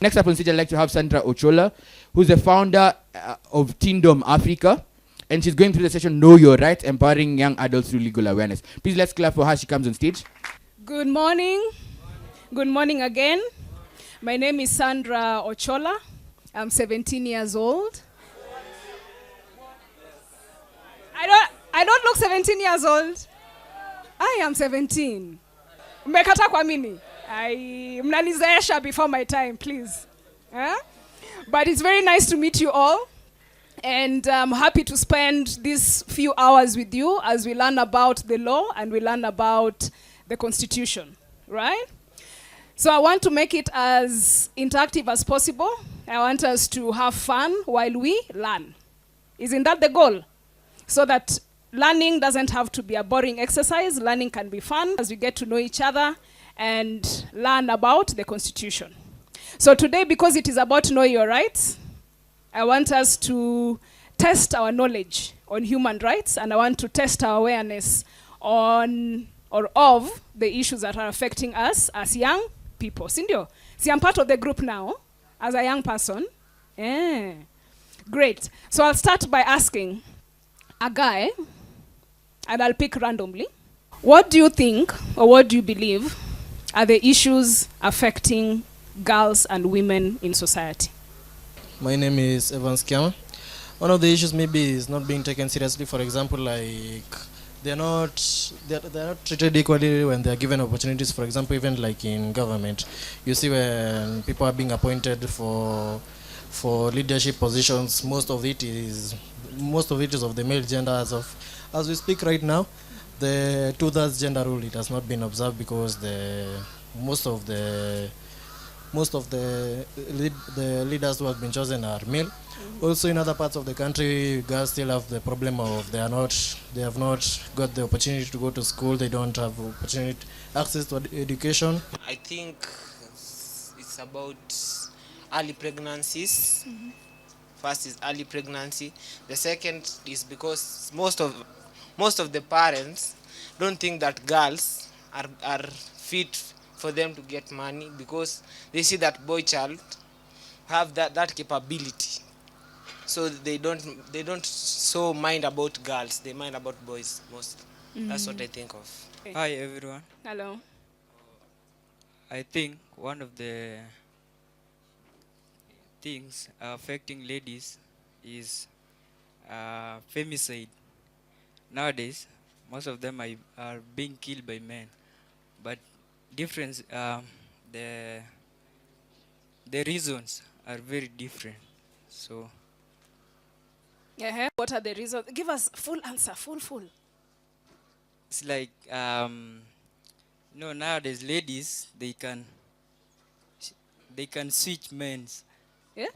Next up on stage, I'd like to have Sandra Ochola, who's the founder of Teendom Africa. And she's going through the session, Know Your Rights, Empowering Young Adults Through Legal Awareness. Please let's clap for her. She comes on stage. Good morning. Good morning again. My name is Sandra Ochola. I'm 17 years old. I don't look 17 years old. I am 17. Mmekata kwa mini. Mnanizeesha before my time, please. But it's very nice to meet you all. And I'm happy to spend these few hours with you as we learn about the law and we learn about the Constitution, right? So I want to make it as interactive as possible. I want us to have fun while we learn. Isn't that the goal? So that learning doesn't have to be a boring exercise. Learning can be fun as we get to know each other and learn about the Constitution. So today, because it is about know your rights, I want us to test our knowledge on human rights, and I want to test our awareness on or of the issues that are affecting us as young people. Sindio, see, I'm part of the group now as a young person. Great. So I'll start by asking a guy, and I'll pick randomly. What do you think, or what do you believe, are the issues affecting girls and women in society? My name is Evans Kiama. One of the issues maybe is not being taken seriously. For example, like they're not treated equally when they're given opportunities. For example, even like in government, you see when people are being appointed for leadership positions, most of it is of the male gender. As we speak right now, the 2/3 gender rule, it has not been observed because most of the leaders who have been chosen are male. Mm-hmm. Also in other parts of the country, girls still have the problem of they have not got the opportunity to go to school. They don't have access to education. I think it's about early pregnancies. Mm-hmm. First is early pregnancy. The second is because most of the parents don't think that girls are fit for them to get money because they see that boy child have that capability. So they don't so mind about girls. They mind about boys most. Mm-hmm. That's what I think of. Hi everyone. Hello. I think one of the things affecting ladies is femicide. Nowadays, most of them are being killed by men, but difference the reasons are very different. So what are the reasons? Give us full answer, full. It's like nowadays ladies they can switch men's. Yeah.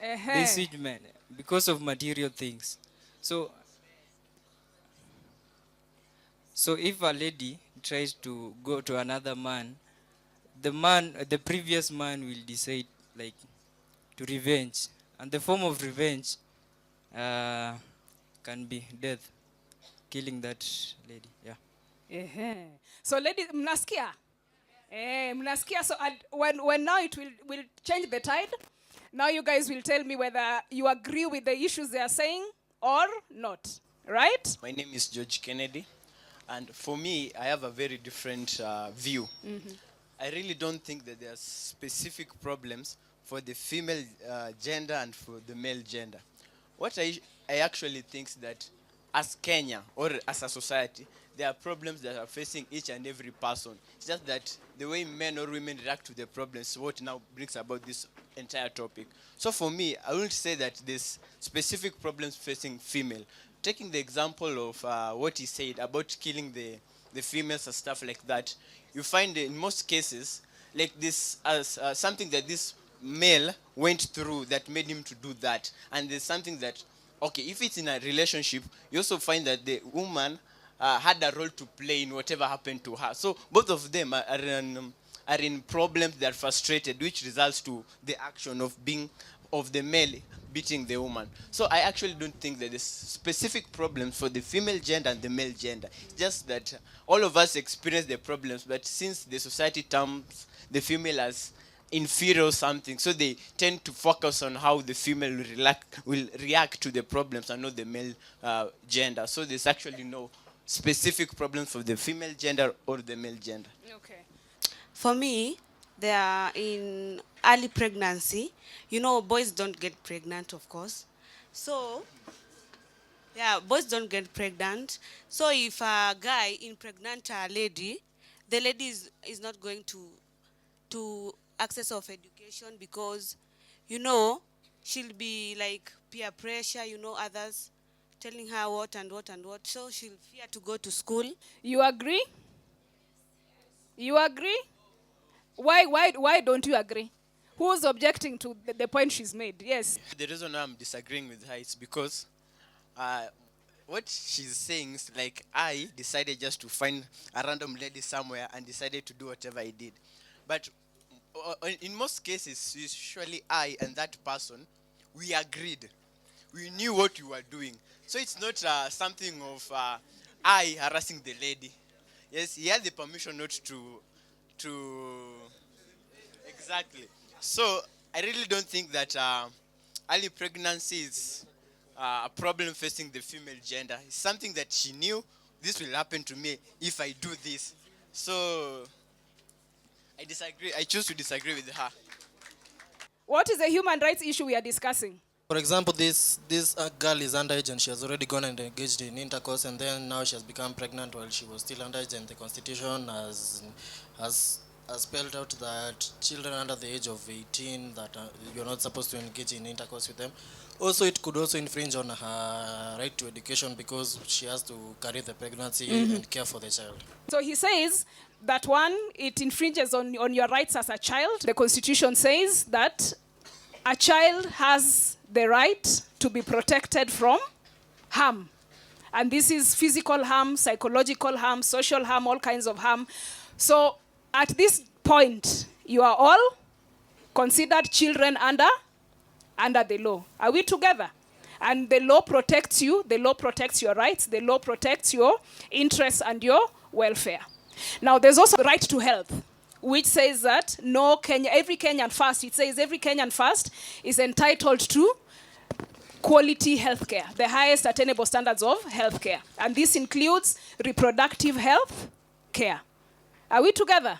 They switch men because of material things. So if a lady tries to go to another man, the previous man will decide like to revenge, and the form of revenge can be death, killing that lady. Yeah. So ladies, mnasikia? Mnasikia. So when now it will change the tide. Now you guys will tell me whether you agree with the issues they are saying or not. Right? My name is George Kennedy. And for me, I have a very different view. Mm-hmm. I really don't think that there are specific problems for the female gender and for the male gender. What I actually think is that as Kenya or as a society, there are problems that are facing each and every person. It's just that the way men or women react to the problems is what now brings about this entire topic. So for me, I wouldn't say that there's specific problems facing female. Taking the example of what he said about killing the females and stuff like that, you find in most cases like this as something that this male went through that made him to do that. And there's something that, okay, if it's in a relationship, you also find that the woman had a role to play in whatever happened to her. So both of them are in problems that are frustrated, which results to the action of being of the male beating the woman. So I actually don't think that there's specific problems for the female gender and the male gender. Just that all of us experience the problems, but since the society terms the female as inferior or something, so they tend to focus on how the female will react to the problems and not the male gender. So there's actually no specific problems for the female gender or the male gender. Okay. For me, they are in early pregnancy. You know, boys don't get pregnant, of course. So, yeah, boys don't get pregnant. So if a guy impregnant a lady, the lady is not going to access of education because, you know, she'll be like peer pressure, you know, others telling her what and what and what. So she'll fear to go to school. You agree? You agree? Why don't you agree? Who's objecting to the point she's made? Yes. The reason I'm disagreeing with her is because what she's saying is like I decided just to find a random lady somewhere and decided to do whatever I did. But in most cases, usually I and that person, we agreed. We knew what we were doing. So it's not something of I harassing the lady. Yes, he had the permission not to exactly. So I really don't think that early pregnancy is a problem facing the female gender. It's something that she knew this will happen to me if I do this. So I disagree. I choose to disagree with her. What is the human rights issue we are discussing? For example, this girl is underage and she has already gone and engaged in intercourse, and then now she has become pregnant while she was still underage, and the constitution has spelled out that children under the age of 18 that you're not supposed to engage in intercourse with them. Also, it could also infringe on her right to education because she has to carry the pregnancy and care for the child. So he says that one, it infringes on your rights as a child. The Constitution says that a child has the right to be protected from harm. And this is physical harm, psychological harm, social harm, all kinds of harm. So at this point, you are all considered children under the law. Are we together? And the law protects you, the law protects your rights, the law protects your interests and your welfare. Now, there's also the right to health, which says that every Kenyan first, it says every Kenyan first is entitled to quality healthcare, the highest attainable standards of healthcare. And this includes reproductive health care. Are we together?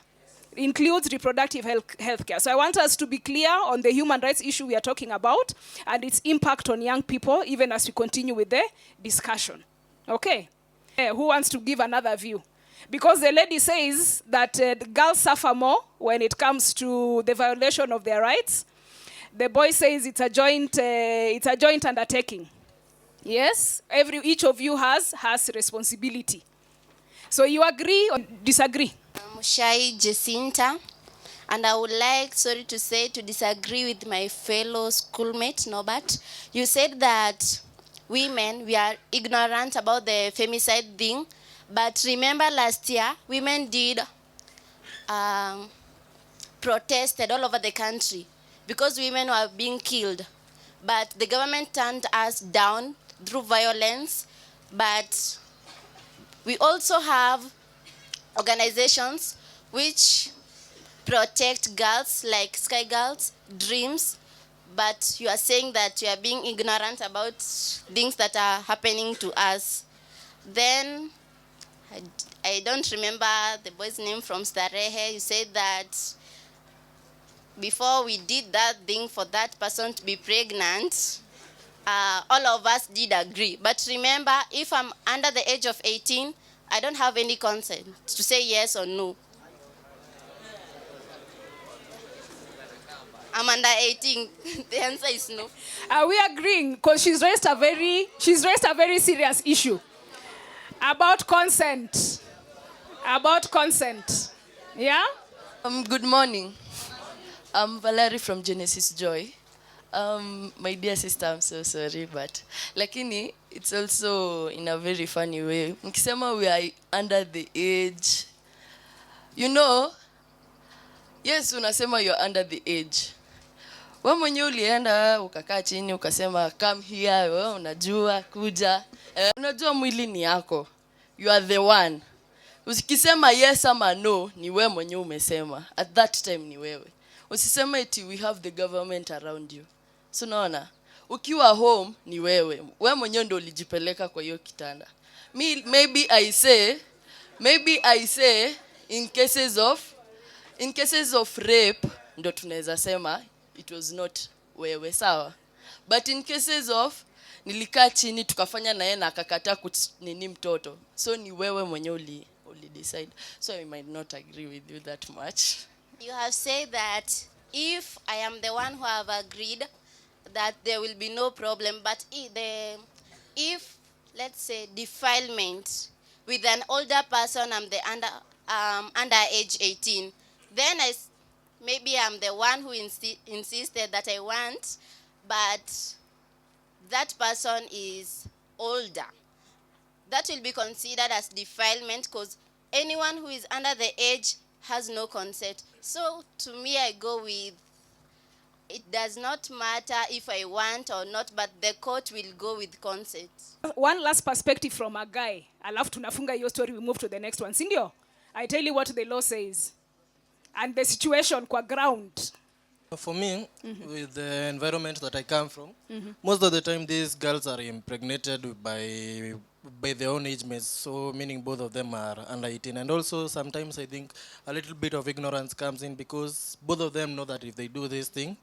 Includes reproductive health care. So I want us to be clear on the human rights issue we are talking about and its impact on young people, even as we continue with the discussion. Okay? Who wants to give another view? Because the lady says that the girls suffer more when it comes to the violation of their rights. The boy says it's a joint undertaking. Yes? Each of you has responsibility. So you agree or disagree? Shai Jacinta, and I would like, sorry to say, to disagree with my fellow schoolmate, Norbert. You said that women, we are ignorant about the femicide thing, but remember last year, women did protested all over the country because women were being killed. But the government turned us down through violence, but we also have organizations which protect girls like Sky Girls, Dreams, but you are saying that you are being ignorant about things that are happening to us. Then, I don't remember the boy's name from Starehe. You said that before we did that thing for that person to be pregnant, all of us did agree. But remember, if I'm under the age of 18, I don't have any consent to say yes or no. I'm under 18. The answer is no. Are we agreeing? Because she's raised a very serious issue about consent. About consent. Yeah? Good morning. I'm Valerie from Genesis Joy. My dear sister, I'm so sorry, but lakini it's also in a very funny way. Mkisema we are under the age, you know, yes, unasema you're under the age. Wewe mwenyewe ulienda ukakaa chini ukasema come here, wewe unajua kuja. Unajua mwili ni yako. You are the one. Usikisema yes ama no, ni wewe mwenyewe umesema. At that time ni wewe. Usiseme eti we have the government around you. So unaona? Ukiwa home ni wewe. Wewe mwenyewe ndio ulijipeleka kwa hiyo kitanda. Maybe I say in cases of rape ndo tunaweza sema it was not wewe, sawa? But in cases of nilikaa chini tukafanya na yeye na akakataa nini mtoto, so ni wewe mwenyewe uli decide. So I might not agree with you that much. You have said that if I am the one who have agreed that there will be no problem, but if let's say defilement with an older person, I'm the under age 18, then maybe I'm the one who insisted that I want, but that person is older. That will be considered as defilement because anyone who is under the age has no consent. So to me, I go with it does not matter if I want or not, but the court will go with consent. One last perspective from a guy. Alafu tunafunga hiyo story, we move to the next one. Sindio? I tell you what the law says. And the situation kwa ground. For me, with the environment that I come from, most of the time these girls are impregnated by their own age mates, so meaning both of them are under 18. And also sometimes I think a little bit of ignorance comes in because both of them know that if they do this thing,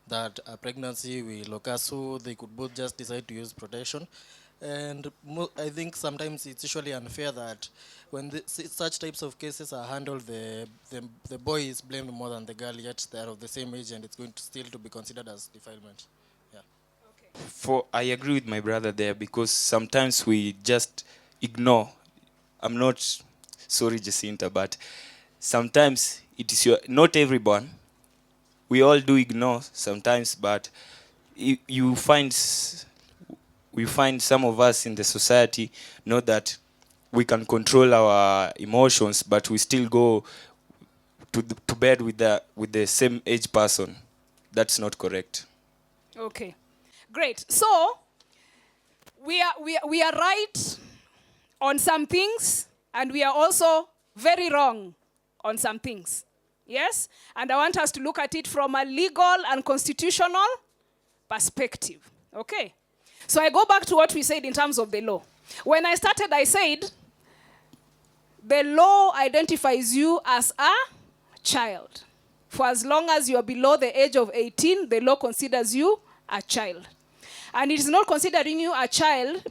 that a pregnancy will occur, so they could both just decide to use protection. And I think sometimes it's usually unfair that when such types of cases are handled, the boy is blamed more than the girl, yet they are of the same age and it's going to still to be considered as defilement. Yeah. I agree with my brother there because sometimes we just ignore. I'm not sorry, Jacinta, but sometimes it is not everyone. We all do ignore sometimes, but we find some of us in the society know that we can control our emotions, but we still go to bed with the same age person. That's not correct. Okay, great. So we are right on some things, and we are also very wrong on some things. Yes? And I want us to look at it from a legal and constitutional perspective. Okay? So I go back to what we said in terms of the law. When I started, I said, the law identifies you as a child. For as long as you are below the age of 18, the law considers you a child. And it is not considering you a child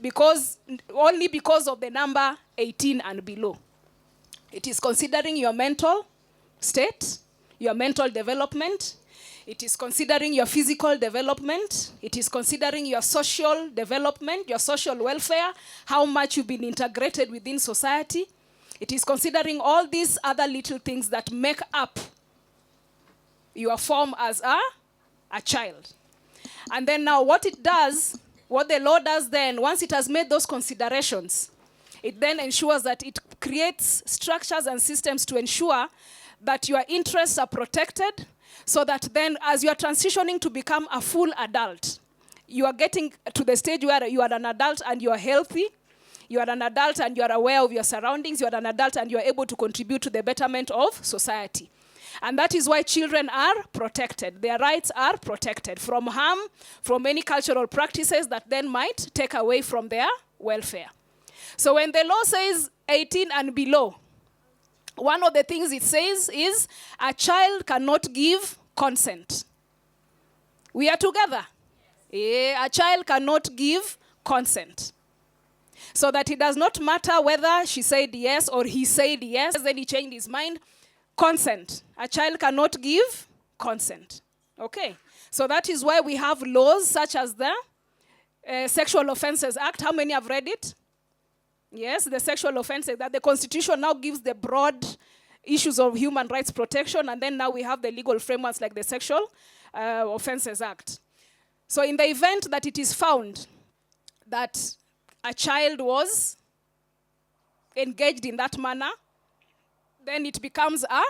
only because of the number 18 and below. It is considering your mental state, your mental development. It is considering your physical development. It is considering your social development, your social welfare, how much you've been integrated within society. It is considering all these other little things that make up your form as a child. And then now what the law does then, once it has made those considerations, it then ensures that it creates structures and systems to ensure that your interests are protected, so that then as you are transitioning to become a full adult, you are getting to the stage where you are an adult and you are healthy, you are an adult and you are aware of your surroundings, you are an adult and you are able to contribute to the betterment of society. And that is why children are protected. Their rights are protected from harm, from any cultural practices that then might take away from their welfare. So when the law says 18 and below, one of the things it says is a child cannot give consent. We are together. Yeah, a child cannot give consent. So that it does not matter whether she said yes or he said yes, then he changed his mind. Consent. A child cannot give consent. Okay. So that is why we have laws such as the Sexual Offences Act. How many have read it? Yes, the sexual offenses, that the Constitution now gives the broad issues of human rights protection, and then now we have the legal frameworks like the Sexual Offences Act. So in the event that it is found that a child was engaged in that manner, then it becomes a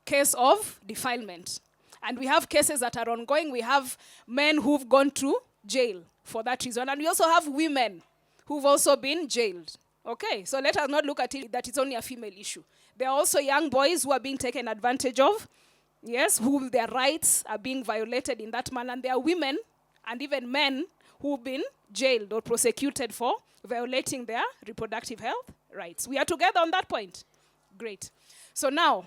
case of defilement. And we have cases that are ongoing. We have men who've gone to jail for that reason. And we also have women who've also been jailed. Okay, so let us not look at it that it's only a female issue. There are also young boys who are being taken advantage of, yes, who their rights are being violated in that manner. And there are women and even men who've been jailed or prosecuted for violating their reproductive health rights. We are together on that point. Great. So now,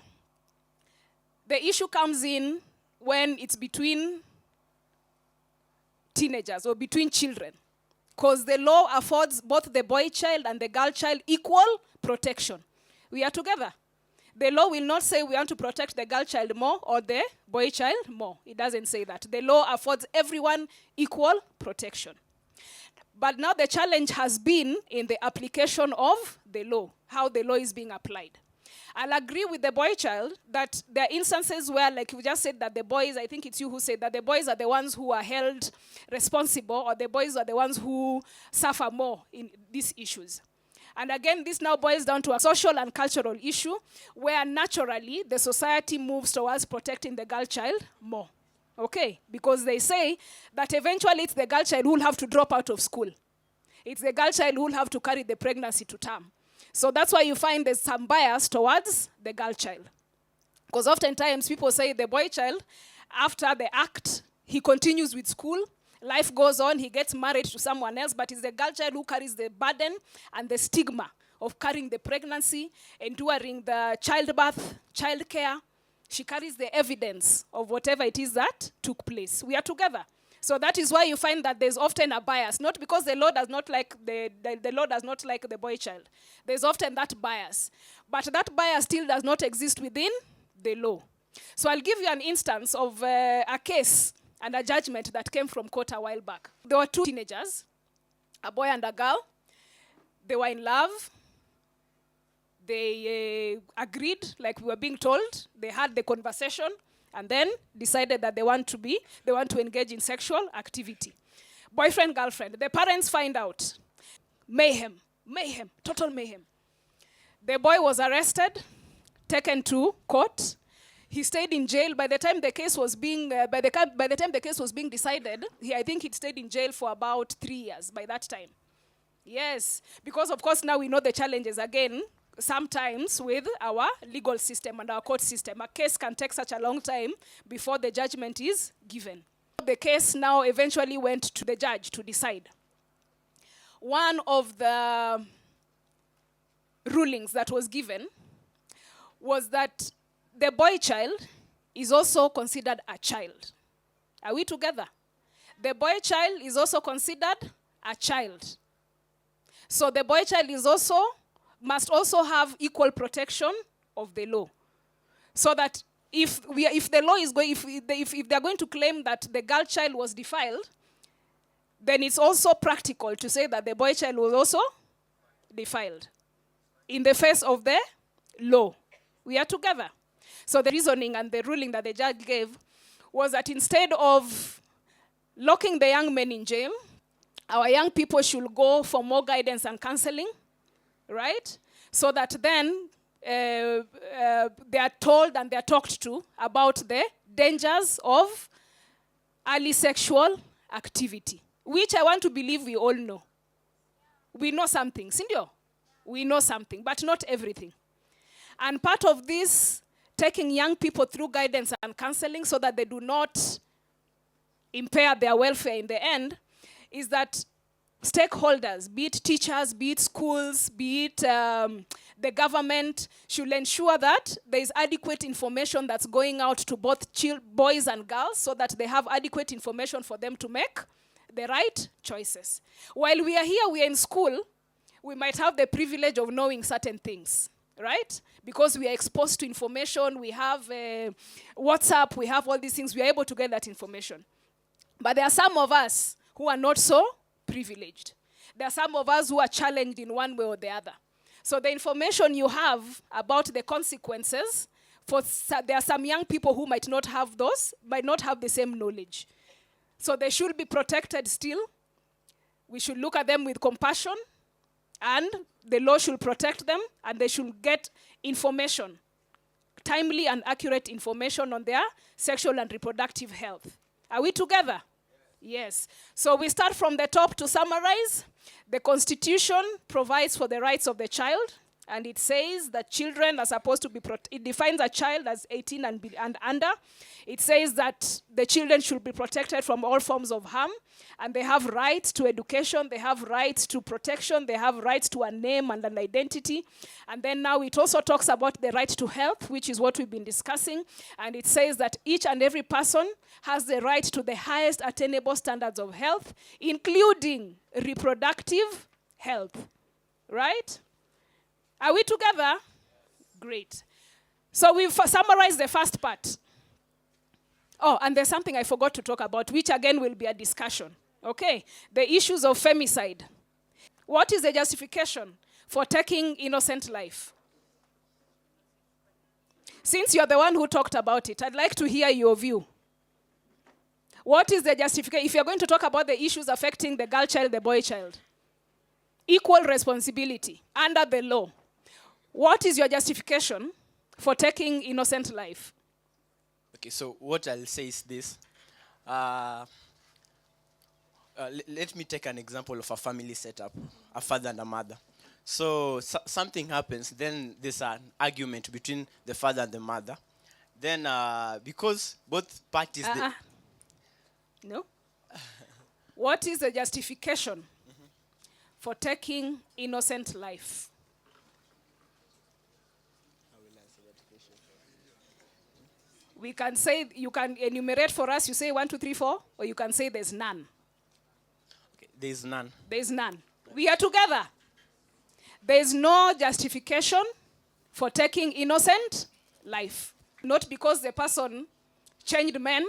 the issue comes in when it's between teenagers or between children, because the law affords both the boy child and the girl child equal protection. We are together. The law will not say we want to protect the girl child more or the boy child more. It doesn't say that. The law affords everyone equal protection. But now the challenge has been in the application of the law, how the law is being applied. I'll agree with the boy child that there are instances where, like you just said, that the boys, I think it's you who said that the boys are the ones who are held responsible, or the boys are the ones who suffer more in these issues. And again, this now boils down to a social and cultural issue where naturally the society moves towards protecting the girl child more. Okay? Because they say that eventually it's the girl child who will have to drop out of school. It's the girl child who will have to carry the pregnancy to term. So that's why you find there's some bias towards the girl child. Because oftentimes people say the boy child, after the act, he continues with school, life goes on, he gets married to someone else, but it's the girl child who carries the burden and the stigma of carrying the pregnancy, enduring the childbirth, childcare. She carries the evidence of whatever it is that took place. We are together. So that is why you find that there's often a bias, not because the law does not like the law does not like the boy child. There's often that bias. But that bias still does not exist within the law. So I'll give you an instance of a case and a judgment that came from court a while back. There were two teenagers, a boy and a girl. They were in love. They agreed, like we were being told. They had the conversation and then decided that they want to engage in sexual activity. Boyfriend, girlfriend. The parents find out. Mayhem, total mayhem. The boy was arrested, taken to court. He stayed in jail. By the time the case was being, decided, I think he'd stayed in jail for about 3 years by that time. Yes, because of course now we know the challenges again. Sometimes with our legal system and our court system, a case can take such a long time before the judgment is given. The case now eventually went to the judge to decide. One of the rulings that was given was that the boy child is also considered a child. Are we together? The boy child is also considered a child. So the boy child must also have equal protection of the law. So that if the law is going, if they're going to claim that the girl child was defiled, then it's also practical to say that the boy child was also defiled in the face of the law. We are together. So the reasoning and the ruling that the judge gave was that instead of locking the young men in jail, our young people should go for more guidance and counseling, right? So that then they are told and they are talked to about the dangers of early sexual activity, which I want to believe we all know. We know something, Sindio? We know something, but not everything. And part of this, taking young people through guidance and counseling so that they do not impair their welfare in the end, is that stakeholders, be it teachers, be it schools, be it the government, should ensure that there is adequate information that's going out to both boys and girls so that they have adequate information for them to make the right choices. While we are here, we are in school, we might have the privilege of knowing certain things, right? Because we are exposed to information, we have WhatsApp, we have all these things, we are able to get that information. But there are some of us who are not so privileged. There are some of us who are challenged in one way or the other. So the information you have about the consequences, there are some young people who might not have the same knowledge. So they should be protected still. We should look at them with compassion, and the law should protect them, and they should get information timely and accurate information on their sexual and reproductive health. Are we together? Yes. So we start from the top to summarize. The Constitution provides for the rights of the child, and it says that children are supposed to be, it defines a child as 18 and under. It says that the children should be protected from all forms of harm, and they have rights to education, they have rights to protection, they have rights to a name and an identity. And then now it also talks about the right to health, which is what we've been discussing. And it says that each and every person has the right to the highest attainable standards of health, including reproductive health. Right? Are we together? Great. So we've summarized the first part. Oh, and there's something I forgot to talk about, which again will be a discussion. Okay? The issues of femicide. What is the justification for taking innocent life? Since you're the one who talked about it, I'd like to hear your view. What is the justification? If you're going to talk about the issues affecting the girl child, the boy child, equal responsibility under the law, what is your justification for taking innocent life? Okay, so what I'll say is this. Let me take an example of a family setup, a father and a mother. So something happens, then there's an argument between the father and the mother. Then because both parties... No. What is the justification for taking innocent life? We can say, you can enumerate for us, you say 1, 2, 3, 4, or you can say there's none. Okay, there's none. There's none. We are together. There's no justification for taking innocent life. Not because the person changed men,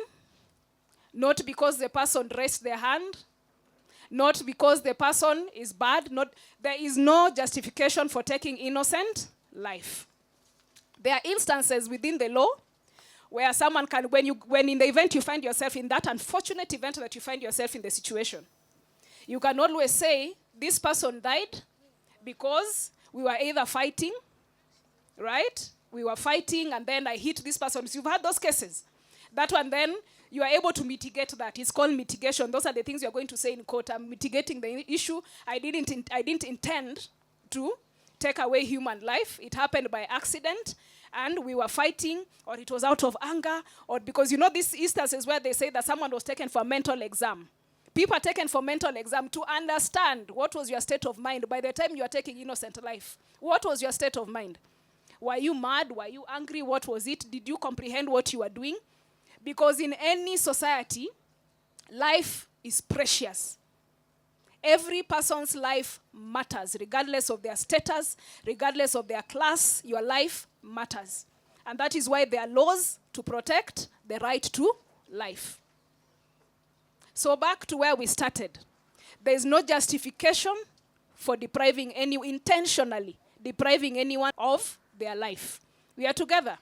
not because the person raised their hand, not because the person is bad. There is no justification for taking innocent life. There are instances within the law where someone can, when in the event you find yourself in that unfortunate event that you find yourself in the situation, you can always say, this person died because we were either fighting, right? We were fighting and then I hit this person. So you've had those cases. That one then, you are able to mitigate that. It's called mitigation. Those are the things you're going to say in court. I'm mitigating the issue. I didn't intend to take away human life. It happened by accident. And we were fighting, or it was out of anger, or because these instances where they say that someone was taken for a mental exam. People are taken for mental exam to understand what was your state of mind by the time you are taking innocent life. What was your state of mind? Were you mad? Were you angry? What was it? Did you comprehend what you were doing? Because in any society, life is precious. Every person's life matters, regardless of their status, regardless of their class, your life matters. And that is why there are laws to protect the right to life. So back to where we started. There is no justification for intentionally depriving anyone of their life. We are together.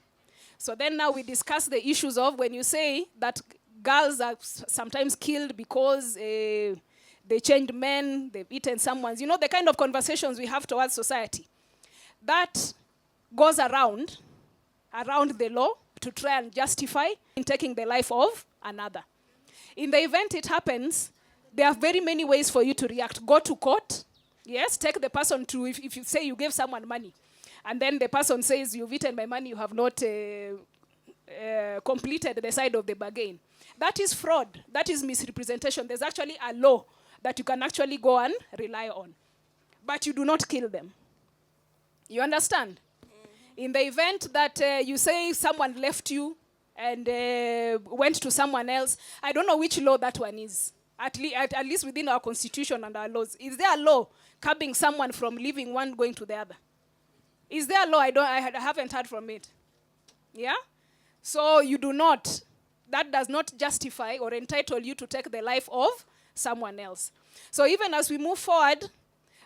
So then now we discuss the issues of when you say that girls are sometimes killed because they changed men, they've eaten someone's, the kind of conversations we have towards society. That goes around the law to try and justify in taking the life of another. In the event it happens, there are very many ways for you to react. Go to court. Yes, take the person to, if you say you gave someone money, and then the person says, you've eaten my money, you have not completed the side of the bargain. That is fraud. That is misrepresentation. There's actually a law that you can actually go and rely on. But you do not kill them. You understand? Mm-hmm. In the event that you say someone left you and went to someone else, I don't know which law that one is. At least within our constitution and our laws. Is there a law curbing someone from leaving one going to the other? Is there a law? I haven't heard from it. Yeah? So you do not. That does not justify or entitle you to take the life of someone else. So even as we move forward,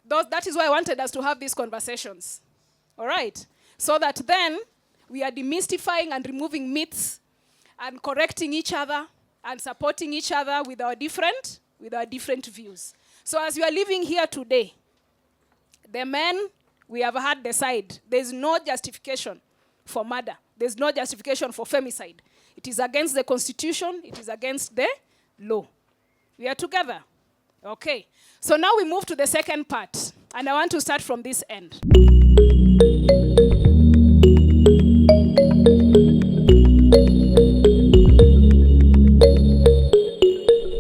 that is why I wanted us to have these conversations. All right? So that then we are demystifying and removing myths and correcting each other and supporting each other with our different views. So as we are living here today, the men, we have had the side. There's no justification for murder. there's no justification for femicide. It is against the Constitution. It is against the law. We are together. Okay. So now we move to the second part. And I want to start from this end.